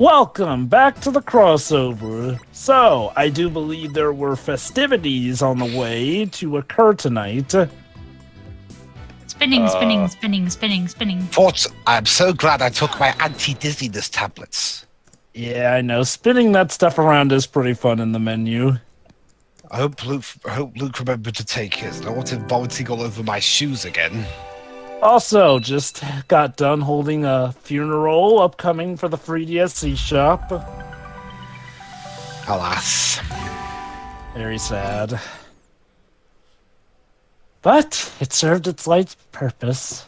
Welcome back to the crossover. So, I do believe there were festivities on the way to occur tonight. Spinning. I'm so glad I took my anti-dizziness tablets. Yeah, I know. Spinning that stuff around is pretty fun in the menu. I hope Luke remembered to take his. I don't want him vomiting all over my shoes again. Also, just got done holding a funeral upcoming for the free DSC shop. Alas. Very sad. But it served its light purpose.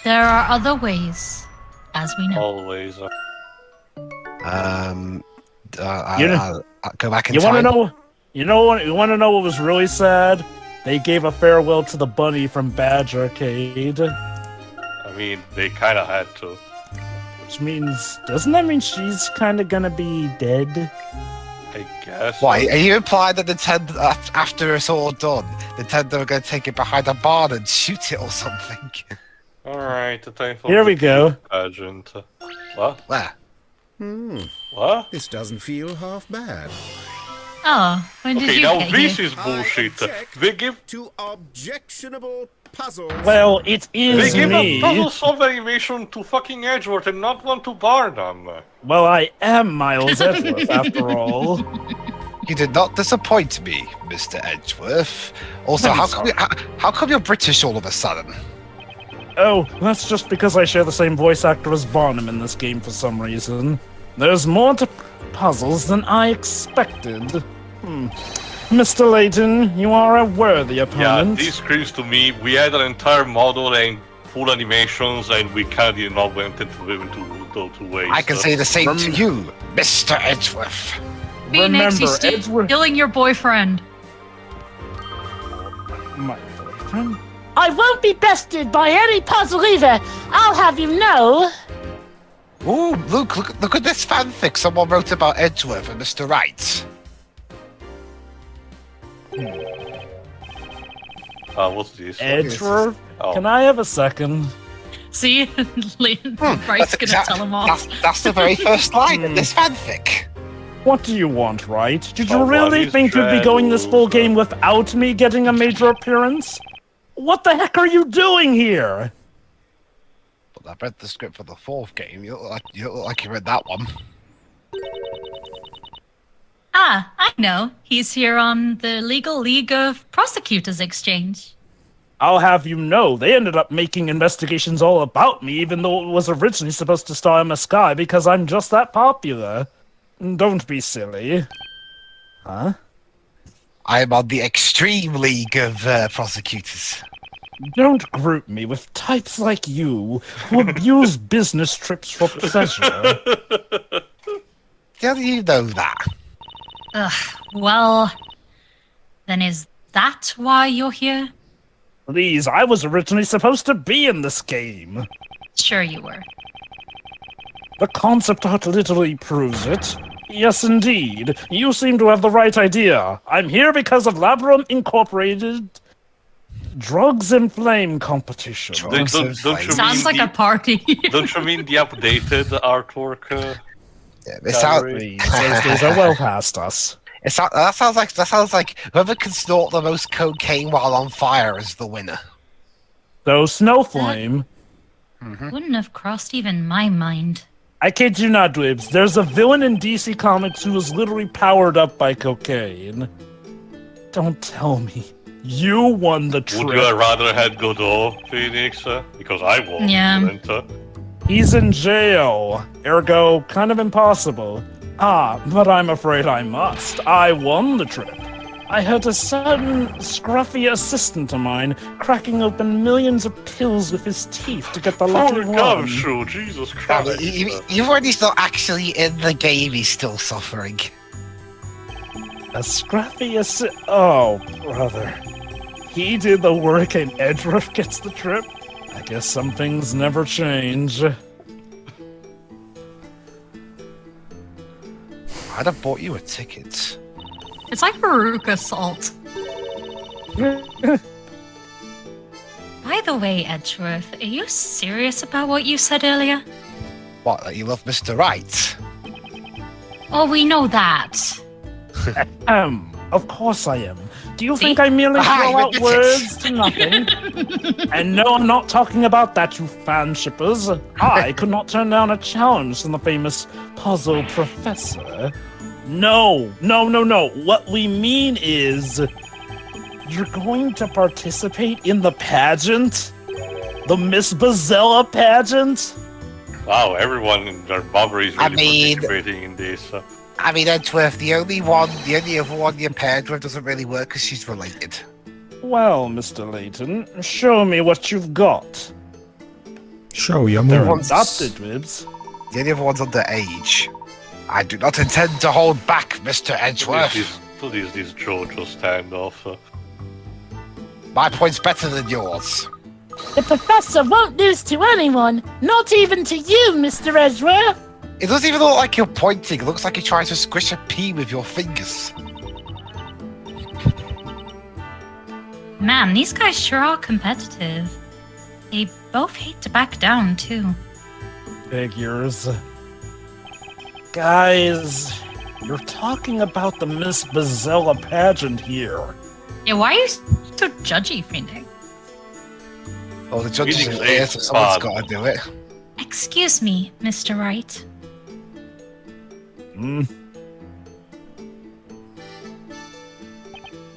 There are other ways, as we know. Always. I'll go back in You time. want to know? You want to know what was really sad? They gave a farewell to the bunny from Badge Arcade. I mean, they kind of had to. Which means, doesn't that mean she's kind of gonna be dead? I guess. Why? Are you implying that Nintendo, after it's all done, Nintendo are going to take it behind a barn and shoot it or something? Alright, the time for Here we the go. pageant. What? Where? What? This doesn't feel half bad. Oh, when did Okay, you now get this here? is bullshit. I object They give to objectionable puzzles. Well, it is a me. puzzle solver animation to fucking Edgeworth and not one to Barnum. Well, I am Miles Edgeworth, after all. You did not disappoint me, Mr. Edgeworth. Also, I'm how come you're British all of a sudden? Oh, that's just because I share the same voice actor as Barnum in this game for some reason. There's more to puzzles than I expected. Mr. Layton, you are a worthy Yeah, opponent. this screams to me. We had an entire model and full animations, and we kind of did not went into them to waste. I can say the same to you, Mr. Edgeworth. Phoenix, you Remember, still Edgeworth... killing your boyfriend. My boyfriend? I won't be bested by any puzzle either. I'll have you know. Ooh, look at this fanfic someone wrote about Edgeworth and Mr. Wright. What's this? Edgeworth? Oh. Can I have a second? See? Layton, Wright's gonna tell him off. That's the very first line in this fanfic. What do you want, Wright? Did you Oh, really what think is you'd be going this full Drago's, game without me getting a major appearance? What the heck are you doing here? But I read the script for the fourth game. You look like you read that one. Ah, I know. He's here on the Legal League of Prosecutors Exchange. I'll have you know, they ended up making investigations all about me, even though it was originally supposed to star Emma Sky, because I'm just that popular. Don't be silly. Huh? I'm on the Extreme League of Prosecutors. Don't group me with types like you, who abuse business trips for pleasure. How do you know that? Ugh, well, then is that why you're here? Please, I was originally supposed to be in this game. Sure you were. The concept art literally proves it. Yes, indeed. You seem to have the right idea. I'm here because of Labyrinth Incorporated Drugs and Flame competition. Don't you Sounds mean like a party. Don't you mean the updated artwork? Yeah, it sounds. Please, those days are well past us. That sounds like whoever can snort the most cocaine while on fire is the winner. So, Snowflame, Wouldn't have crossed even my mind. I kid you not, Dwibs. There's a villain in DC Comics who is literally powered up by cocaine. Don't tell me. You won the trip. Would you rather had Godot, Phoenix? Because I won. Yeah. He's in jail. Ergo, kind of impossible. Ah, but I'm afraid I must. I won the trip. I had a certain scruffy assistant of mine cracking open millions of pills with his teeth to get the lucky Holy one. cow, shoot, Jesus Christ. You've already still actually in the game. He's still suffering. A scruffy Oh, brother. He did the work and Edgeworth gets the trip? I guess some things never change. I'd have bought you a ticket. It's like Veruca salt. By the way, Edgeworth, are you serious about what you said earlier? What, that you love Mr. Wright? Oh, we know that. Of course I am. Do you See? think I merely Hi, throw out witnesses. words to nothing? And no, I'm not talking about that, you fan shippers. I could not turn down a challenge from the famous puzzle professor. No. What we mean is, you're going to participate in the pageant? The Miss Bezella pageant? Wow, everyone in their mother is I really mean- participating in this. I mean, Edgeworth, the only other one you're paired with doesn't really work because she's related. Well, Mr. Layton, show me what you've got. Show your They're moves. adopted ribs. The only other one's underage. I do not intend to hold back, Mr. Edgeworth. What is this JoJo standoff? My point's better than yours. The professor won't lose to anyone, not even to you, Mr. Edgeworth. It doesn't even look like you're pointing. It looks like you're trying to squish a pea with your fingers. Man, these guys sure are competitive. They both hate to back down, too. Figures. Guys, you're talking about the Miss Bezella pageant here. Yeah, why are you so judgy, Phoenix? Oh, the judges Phoenix are here, ain't so someone's fun. got to do it. Excuse me, Mr. Wright.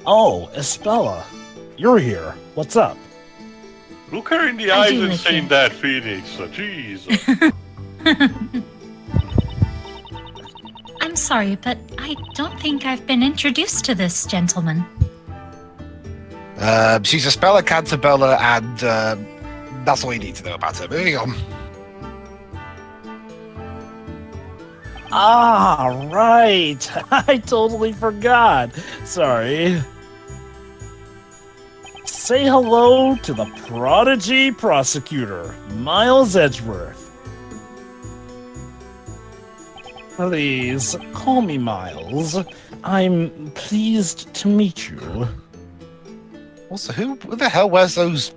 Oh, Espella. You're here. What's up? Look her in the I eyes do and like saying it. that, Phoenix. Jeez. I'm sorry, but I don't think I've been introduced to this gentleman. She's a speller, Cantabella, and that's all you need to know about her. Moving on. Ah, right. I totally forgot. Sorry. Say hello to the prodigy prosecutor, Miles Edgeworth. Please, call me Miles. I'm pleased to meet you. Also, who the hell wears those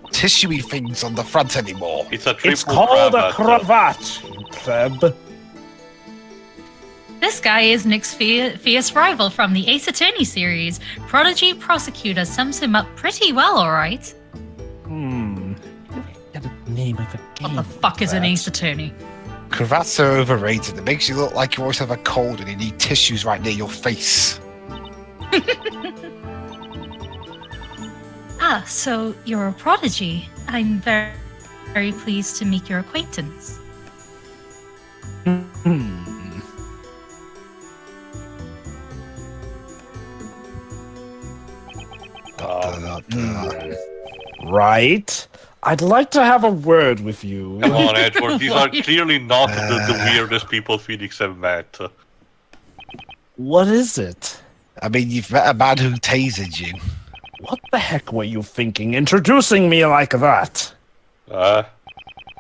tissuey things on the front anymore? It's a triple It's called a cravat. cravat, you pleb. This guy is Nick's fierce rival from the Ace Attorney series. Prodigy Prosecutor sums him up pretty well, alright. Get the name of the game. What the fuck is an Ace Attorney? Cravats are overrated. It makes you look like you always have a cold and you need tissues right near your face. Ah, so you're a prodigy. I'm very pleased to make your acquaintance. Right? I'd like to have a word with you. Come on, Edgeworth. These are clearly not the weirdest people Phoenix have met. What is it? I mean, you've met a man who tasered you. What the heck were you thinking, introducing me like that?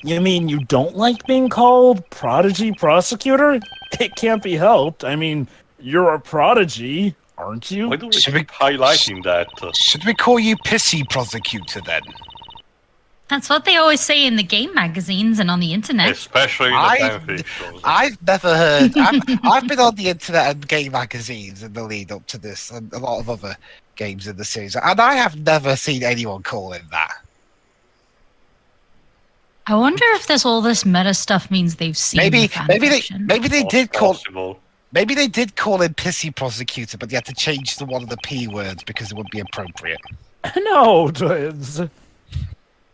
You mean you don't like being called Prodigy Prosecutor? It can't be helped. I mean, you're a prodigy, aren't you? Why do we Should we- keep highlighting that? Should we call you Pissy Prosecutor then? That's what they always say in the game magazines and on the internet. Especially in the fanfic shows. I've never heard. I've been on the internet and game magazines in the lead up to this, and a lot of other games in the series, and I have never seen anyone call him that. I wonder if all this meta stuff means they've seen Maybe, the maybe they, fanfiction. maybe they Not did call. possible. Maybe they did call him Pissy Prosecutor, but they had to change the one of the P words because it wouldn't be appropriate. No, Twins.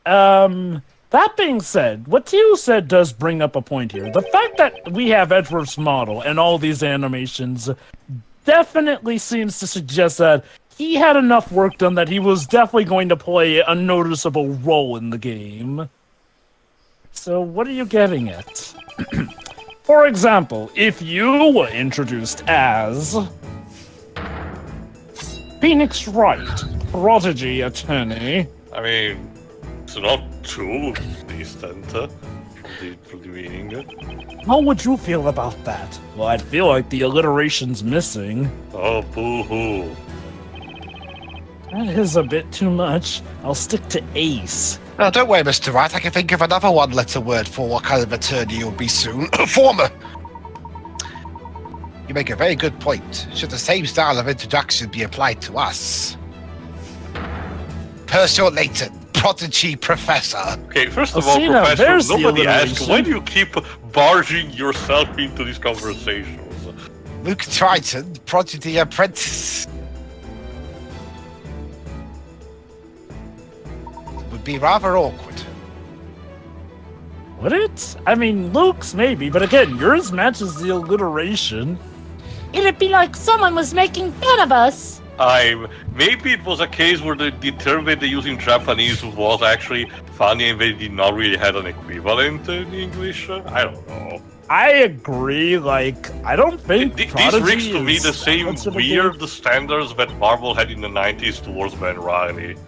That being said, what you said does bring up a point here. The fact that we have Edgeworth's model and all these animations definitely seems to suggest that he had enough work done that he was definitely going to play a noticeable role in the game. So what are you getting at? For example, if you were introduced as Phoenix Wright, prodigy attorney. I mean, it's not too distant from the meaning. How would you feel about that? Well, I'd feel like the alliteration's missing. Oh, boo-hoo. That is a bit too much. I'll stick to Ace. No, don't worry, Mr. Wright. I can think of another one-letter word for what kind of attorney you'll be soon. Former! You make a very good point. Should the same style of introduction be applied to us? Percival Layton, prodigy professor. Okay, first of Well, all, see, now, Professor, there's the nobody asked, alliteration. why do you keep barging yourself into these conversations? Luke Triton, prodigy apprentice. Would be rather awkward. Would it? I mean, Luke's maybe, but again, yours matches the alliteration. It'd be like someone was making fun of us. Maybe it was a case where the term that they use in Japanese was actually funny and they did not really have an equivalent in English. I don't know. I agree, like, I don't think These Prodigy reeks to me is the same much of a weird standards that Marvel had in the 90s towards Ben Riley. game.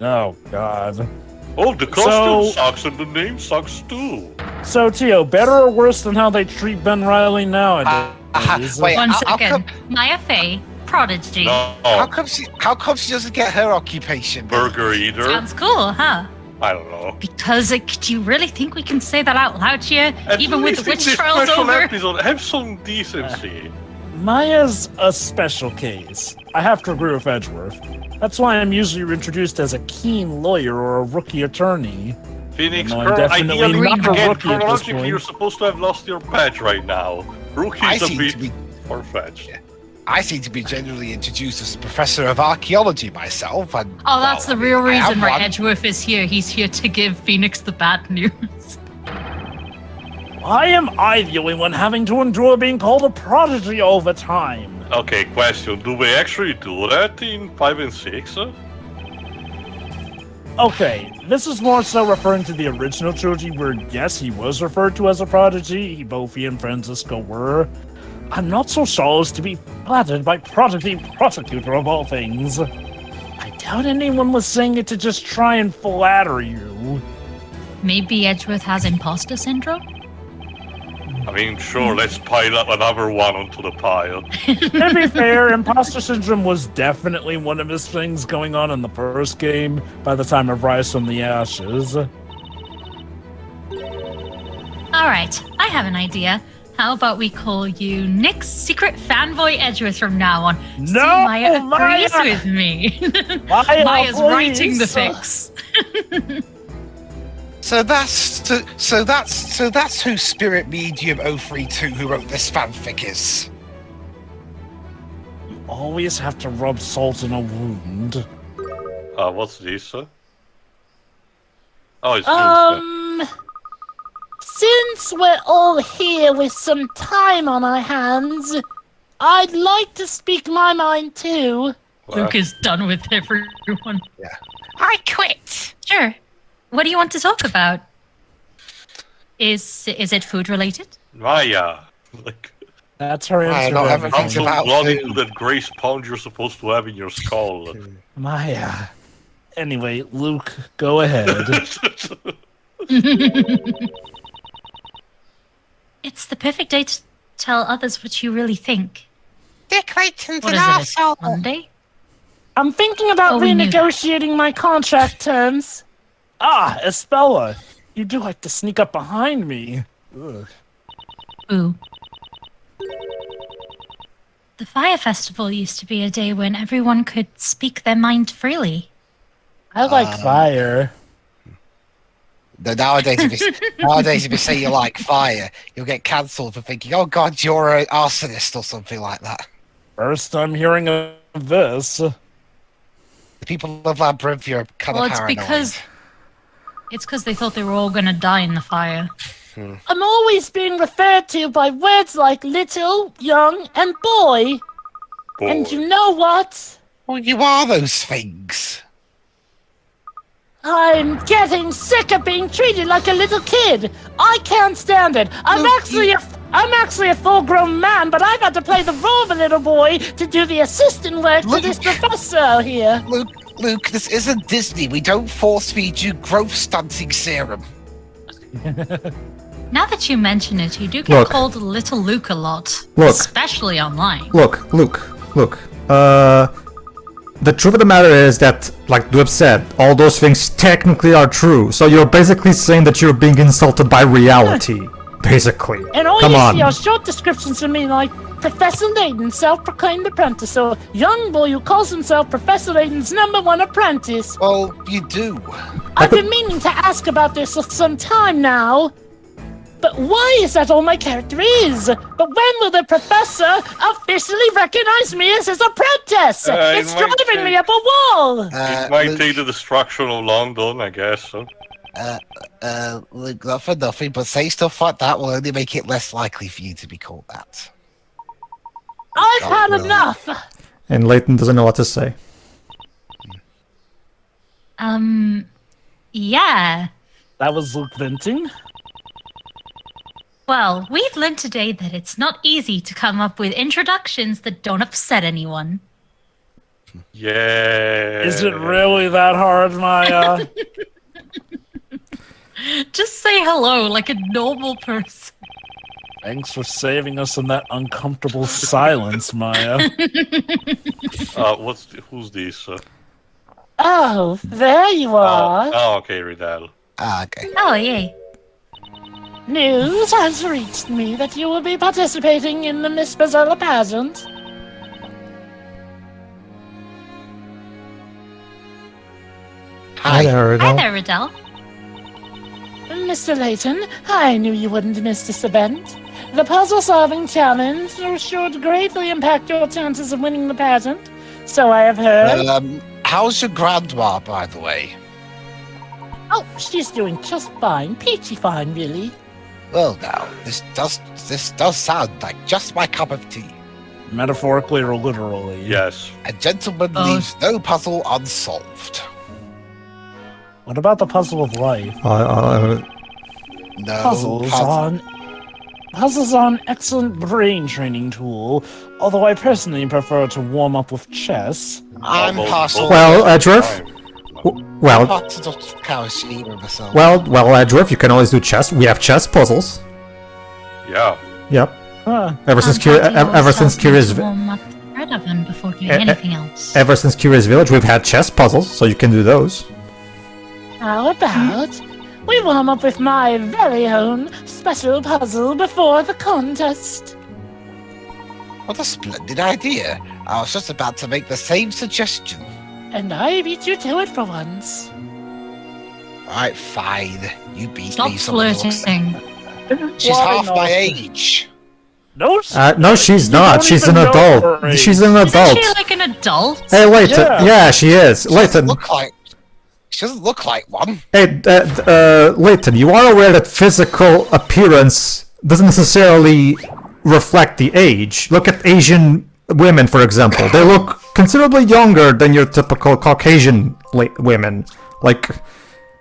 Oh, God. Oh, the costume So- sucks and the name sucks too. So, Tio, better or worse than how they treat Ben Riley nowadays? Wait, One how second. come- Maya Fey, Prodigy. No, How come she doesn't get her occupation? Burger Eater. Sounds cool, huh? I don't know. Because do you really think we can say that out loud here? At Even with least the in witch this trials special over? episode, have some decency. Maya's a special case. I have to agree with Edgeworth. That's why I'm usually introduced as a keen lawyer or a rookie attorney. Phoenix, No, I'm definitely ideally, not a again, rookie at this chronologically, point. you're supposed to have lost your badge right now. Rookie's I a seem bit to be far-fetched. I seem to be generally introduced as a professor of archaeology myself, and Oh, that's well, the real I am reason why one. Edgeworth is here. He's here to give Phoenix the bad news. Why am I the only one having to endure being called a prodigy all the time? Okay, question. Do we actually do that in 5 and 6? Okay, this is more so referring to the original trilogy where, yes, he was referred to as a prodigy, both he and Francisco were. I'm not so sure as to be flattered by prodigy prosecutor of all things. I doubt anyone was saying it to just try and flatter you. Maybe Edgeworth has imposter syndrome? I mean, sure, let's pile up another one onto the pile. To be fair, imposter syndrome was definitely one of his things going on in the first game by the time of Rise from the Ashes. Alright, I have an idea. How about we call you Nick's secret fanboy Edgeworth from now on? No, See, Maya agrees Maya! with me. Maya, Maya's writing the please. fix. So that's who Spirit Medium 032 who wrote this fanfic is. You always have to rub salt in a wound. What's this? Oh, it's Luke's. Since we're all here with some time on our hands, I'd like to speak my mind too. Luke is done with everyone. I quit. Sure. What do you want to talk about? Is it food related? Maya. Like, That's her Maya, answer. not to everything. everything. I'm so about blood food. into that grey sponge you're supposed to have in your skull. Maya. Anyway, Luke, go ahead. It's the perfect day to tell others what you really think. Dick Layton's What an is it? arsehole. It's Monday? I'm thinking about Oh, we knew that. renegotiating my contract terms. Ah, Espella. You do like to sneak up behind me. Ugh. Ooh. The Fire Festival used to be a day when everyone could speak their mind freely. I like fire. Nowadays, if you say you like fire, you'll get cancelled for thinking, "Oh God, you're an arsonist" or something like that. First I'm hearing of this. The people of Labyrinthia are kind Well, of it's paranoid. because they thought they were all gonna die in the fire. I'm always being referred to by words like little, young, and boy. And you know what? Well, you are those things. I'm getting sick of being treated like a little kid. I can't stand it. I'm actually a full-grown man, but I've had to play the role of a little boy to do the assistant work to Look- this professor here. Luke, this isn't Disney. We don't force feed you growth stunting serum. Now that you mention it, you do get Look. called Little Luke a lot. Look. Especially online. Look. the truth of the matter is that, like Dweb said, all those things technically are true. So you're basically saying that you're being insulted by reality. Basically. And all Come you on. see are short descriptions of me like Professor Layton, self-proclaimed apprentice, or young boy who calls himself Professor Layton's #1 apprentice. Well, you do. I've been meaning to ask about this for some time now. But why is that all my character is? But when will the professor officially recognize me as his apprentice? It's it might driving me take- up a wall! It might take the destruction of London, I guess. So. Look, not for nothing, but saying stuff like that will only make it less likely for you to be called that. I've had really. enough! And Layton doesn't know what to say. Yeah. That was Luke venting. Well, we've learned today that it's not easy to come up with introductions that don't upset anyone. Yeah. Is it really that hard, Maya? Just say hello like a normal person. Thanks for saving us in that uncomfortable silence, Maya. Who's this? Oh, there you are. Oh, okay, Riddell. Okay. Oh, yay. News has reached me that you will be participating in the Miss Bezella Pageant. Hi there, Hi Riddle. there, Riddell. Mr. Layton, I knew you wouldn't miss this event. The puzzle-solving challenge is sure to greatly impact your chances of winning the pageant. So I have heard. How's your grandma, by the way? Oh, she's doing just fine. Peachy fine, really. Well, now, this does sound like just my cup of tea. Metaphorically or literally? Yes. A gentleman leaves no puzzle unsolved. What about the puzzle of life? No Puzzles are an excellent brain training tool, although I personally prefer to warm up with chess. I'm partial. Well, Edgeworth. Well, Partial to Kawashima myself. well, Edgeworth, you can always do chess. We have chess puzzles. Yeah. Yep. Huh. Ever since Curious Warm up the bread oven before doing anything else. Ever since Curious Village, we've had chess puzzles, so you can do those. How about we warm up with my very own special puzzle before the contest? What a splendid idea. I was just about to make the same suggestion. And I beat you to it for once. Alright, fine. You beat Stop me. someone else. flirting. She's Why half not? my age. No, No, she's you not. don't She's even an know adult. her age. She's an adult. Isn't she like an adult? Hey, Layton. Yeah. Yeah, she is. Layton. She doesn't look like one. Hey, Layton, you are aware that physical appearance doesn't necessarily reflect the age. Look at Asian women, for example. They look considerably younger than your typical Caucasian women. Like,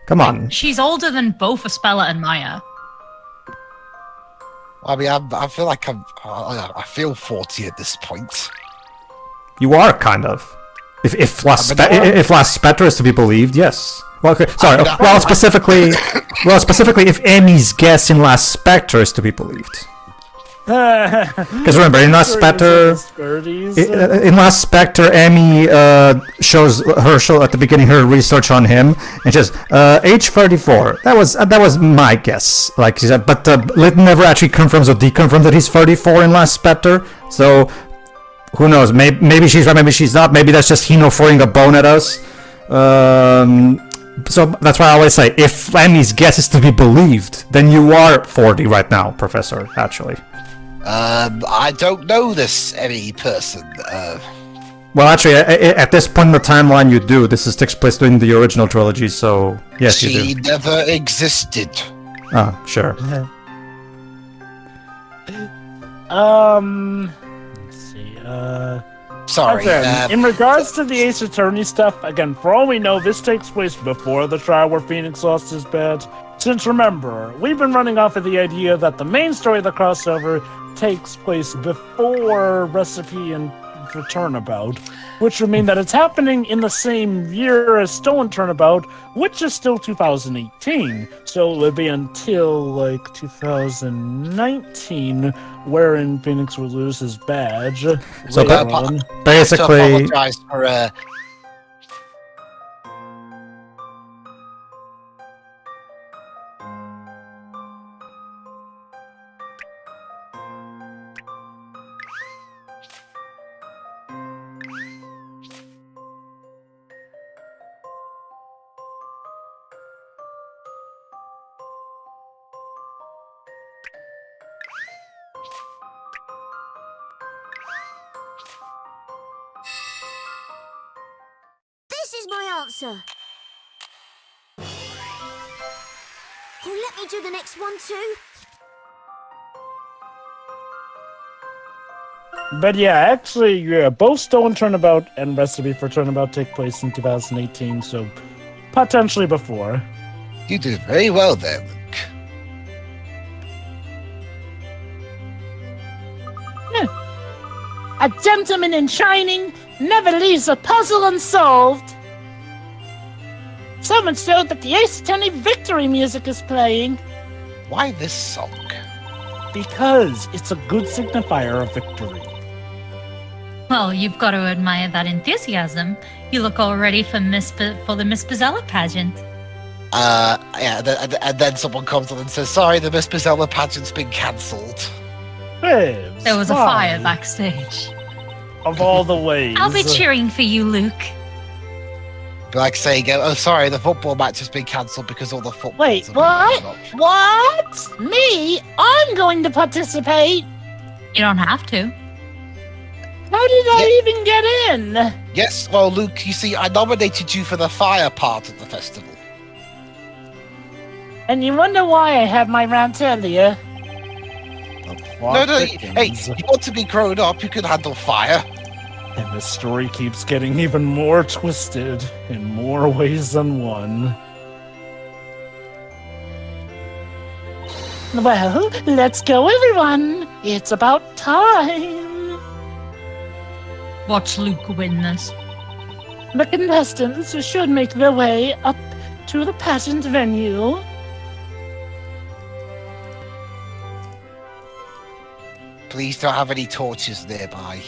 come on. She's older than both Aspella and Maya. I mean, I feel like I feel 40 at this point. You are, kind of. If Last Spectre is to be believed, yes. Well, okay, sorry. Well, specifically, if Emmy's guess in Last Spectre is to be believed. Because remember, in Last Spectre, in Last Spectre, Emmy shows at the beginning her research on him, and just age 34. That was my guess. Like she said, but Layton never actually confirms or deconfirms that he's 34 in Last Spectre. So who knows? Maybe she's right. Maybe she's not. Maybe that's just Hino throwing a bone at us. So that's why I always say, if Emmy's guess is to be believed, then you are 40 right now, Professor. Actually. I don't know this any person. Well, actually, at this point in the timeline, you do. This takes place during the original trilogy, so yes, you She do. never existed. Ah, sure. Let's see, Sorry. Again, in regards to the Ace Attorney stuff, again, for all we know, this takes place before the trial where Phoenix lost his bed. Since remember, we've been running off of the idea that the main story of the crossover takes place before Recipe and for Turnabout, which would mean that it's happening in the same year as Stolen Turnabout, which is still 2018. So it would be until like 2019, wherein Phoenix will lose his badge. So later on. to basically, apologize for answer. Oh, let me do the next one too. But yeah, actually, yeah, both Stolen Turnabout and Recipe for Turnabout take place in 2018, so potentially before. You did very well there, Luke. A gentleman in shining never leaves a puzzle unsolved. So much so that the Ace Attorney victory music is playing. Why this song? Because it's a good signifier of victory. Well, you've got to admire that enthusiasm. You look all ready for the Miss Bezella pageant. Yeah, and then someone comes on and says, sorry, the Miss Bezella pageant's been cancelled. Babes, There was a why? fire backstage. Of all the ways. I'll be cheering for you, Luke. Like saying, oh, sorry, the football match has been cancelled because all the football. Wait, what? What? Me? I'm going to participate. You don't have to. How did I even get in? Yes, well, Luke, you see, I nominated you for the fire part of the festival. And you wonder why I had my rant earlier. No, hey, you want to be grown up, you can handle fire. And the story keeps getting even more twisted in more ways than one. Well, let's go, everyone. It's about time. Watch Luke win this. The contestants should make their way up to the pageant venue. Please don't have any torches nearby.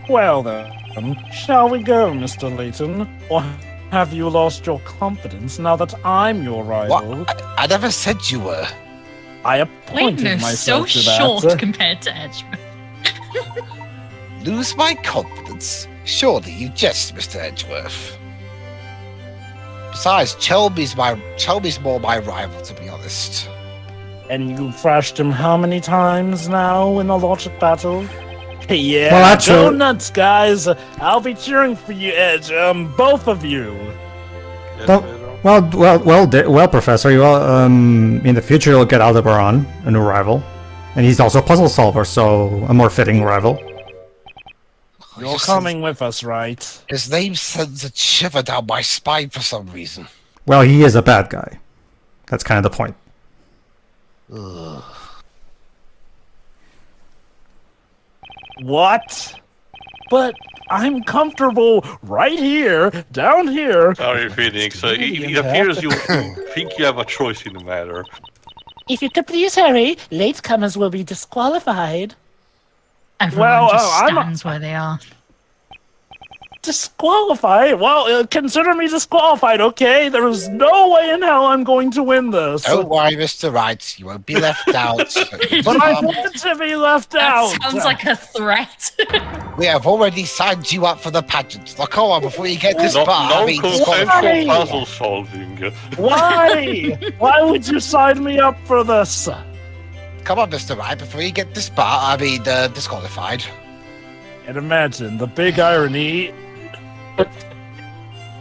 Well then, shall we go, Mr. Layton? Or have you lost your confidence now that I'm your rival? What? I never said you were. I appointed Layton is so myself to that. short compared to Edgeworth. Lose my confidence? Surely you jest, Mr. Edgeworth. Besides, Chelby's more my rival, to be honest. And you thrashed him how many times now in a logic battle? Yeah, Well, actually- go nuts, guys. I'll be cheering for you, Edge. Both of you. Well, Professor. You in the future you'll get Aldebaran, a new rival, and he's also a puzzle solver, so a more fitting rival. You're coming with us, right? His name sends a shiver down my spine for some reason. Well, he is a bad guy. That's kind of the point. Ugh. What? But I'm comfortable right here, down here. Sorry, Phoenix. It appears you think you have a choice in the matter. If you could please hurry, latecomers will be disqualified. Everyone Well, just I'm- stands where they are. Disqualified? Well, consider me disqualified, okay? There is no way in hell I'm going to win this. Don't worry, Mr. Wright. You won't be left out. But I want to be left out. That sounds like a threat. We have already signed you up for the pageant. Now, come on, before you get this No, far. no I mean, consensual puzzle solving. Why? Why would you sign me up for this? come on, Mr. Wright, before you get disqualified. And imagine the big irony.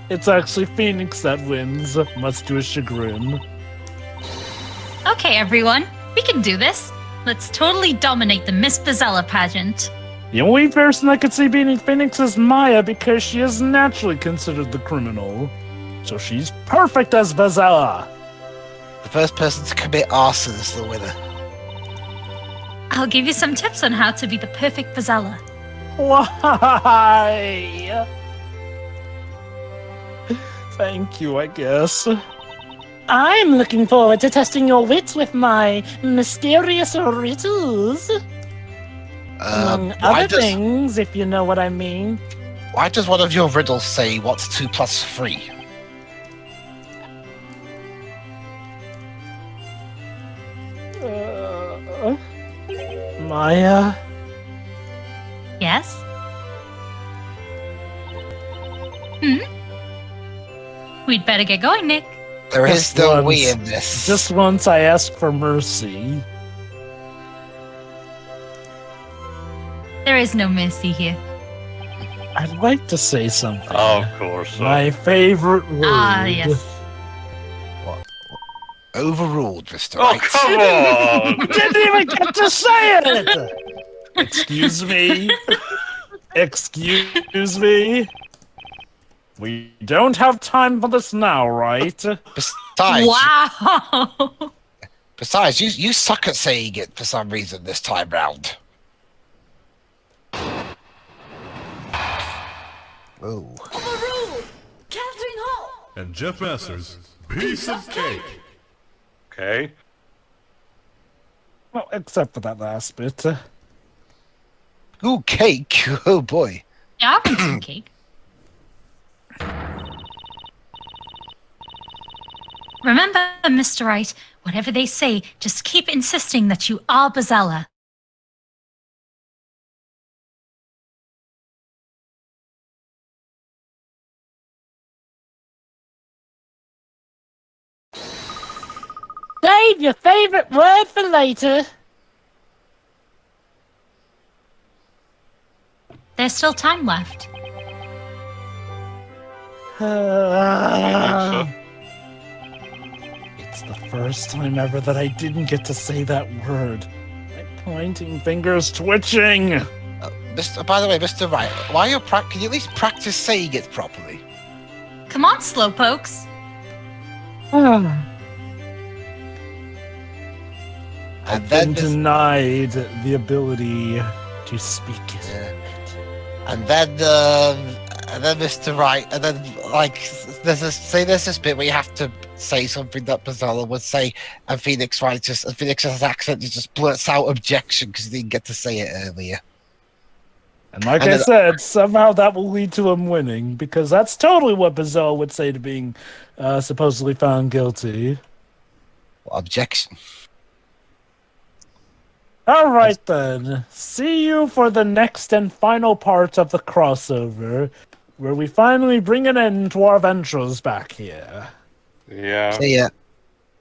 It's actually Phoenix that wins, much to his chagrin. Okay, everyone, we can do this. Let's totally dominate the Miss Bezella pageant. The only person I could see beating Phoenix is Maya because she is naturally considered the criminal. So she's perfect as Bezella. The first person to commit arson is the winner. I'll give you some tips on how to be the perfect Bezella. Why? Thank you, I guess. I'm looking forward to testing your wits with my mysterious riddles. Among other things, if you know what I mean. Why does one of your riddles say, what's 2 plus 3? Maya? Yes? We'd better get going, Nick. There is Just no once. we in this. Just once I asked for mercy. There is no mercy here. I'd like to say something. Of course. My favorite word. Ah, yes. Overruled, Mr. Oh, Wright. come on! Didn't even get to say it! Excuse me? Excuse me? We don't have time for this now, right? Wow. Besides, you suck at saying it for some reason this time round. Oh. Overruled! Catherine Hall! And Jeff Masters, piece of cake. Okay. Well, except for that last bit. Ooh, cake. Oh boy. Yeah, I want some cake. Remember, Mr. Wright, whatever they say, just keep insisting that you are Bezella. Save your favorite word for later. There's still time left. It's the first time ever that I didn't get to say that word. My pointing finger's twitching. By the way, Mr. Wright, while you're can you at least practice saying it properly? Come on, slowpokes. And I've then been denied the ability to speak it. And then Mr. Wright, and then like there's this bit where you have to say something that Bezella would say, and Phoenix's accent just blurts out objection because he didn't get to say it earlier. And like I said, somehow that will lead to him winning, because that's totally what Bezella would say to being supposedly found guilty. Objection. All right then. See you for the next and final part of the crossover, where we finally bring an end to our ventures back here. Yeah. See ya.